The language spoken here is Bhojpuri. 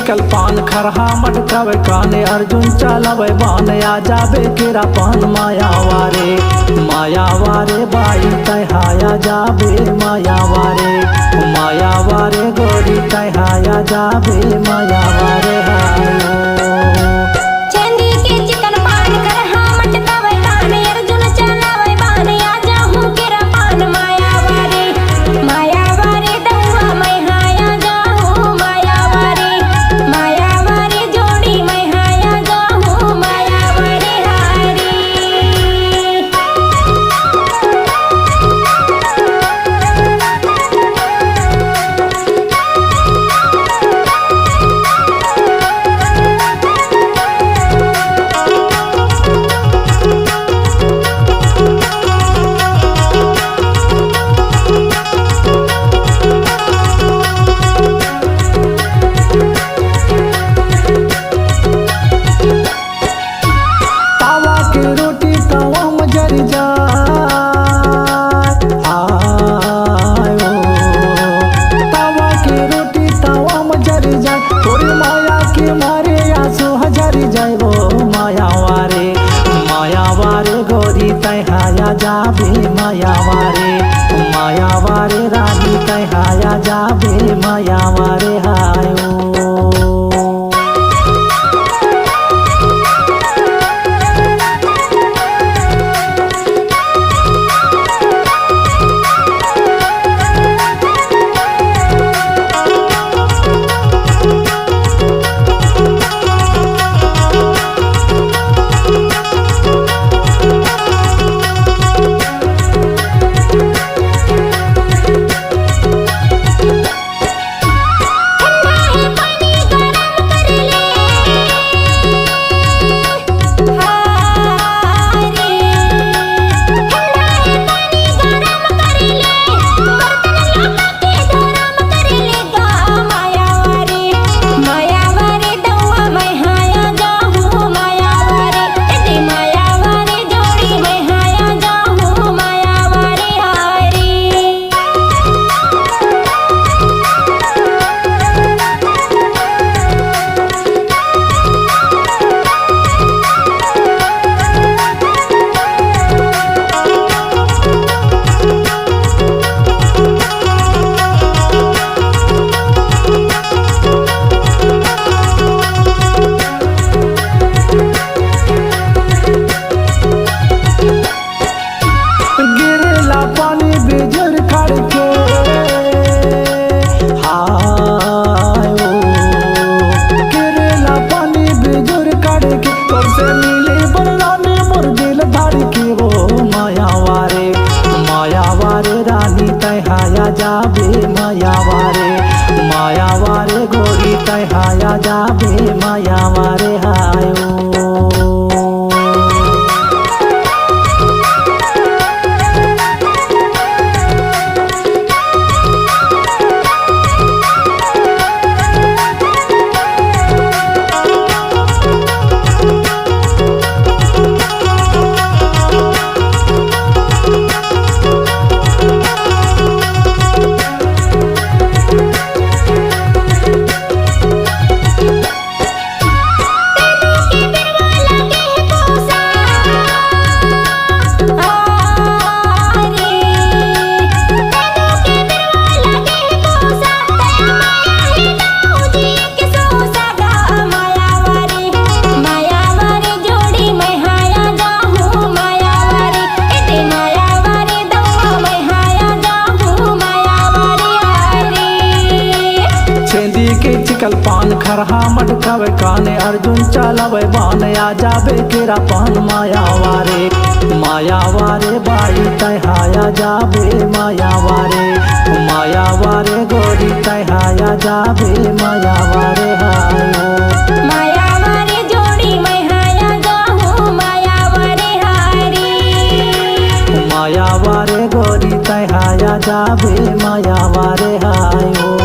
चिकल पान खरहा मटकावे काने अर्जुन चलावे बान आ जाबे केरा पान मायावारे मायावारे बाई तहाया जाबे मायावारे गोरी तहाया जाबे मायावारे चांदी के चिकन पान खरहा मटकावे काने अर्जुन चलावे बान आ जाहू केरा पान मायावारे दउआ मैं हाया जाहू मायावारे जोड़ी मैं हाया जाहू मायावारे हारी। मायावारे गोरी तहाया जाबे मायावारे रानी तहाया जाबे मायावारे हायो। मायावारे रानी तहाया जाबे मायावारे गोरी तहाया जाबे मायावारे हायो। चिकल पान खरहा मटकावे काने अर्जुन चलावे बान आ जाबे केरा पान मायावारे बाई तहाया जाबे मायावारे गोरी तहाया जाबे मायावारे हायो। मायावारे जोड़ी मैं हाया जाहू मायावारे हारी। मायावारे गोरी तहाया जाबे मायावारे हायो।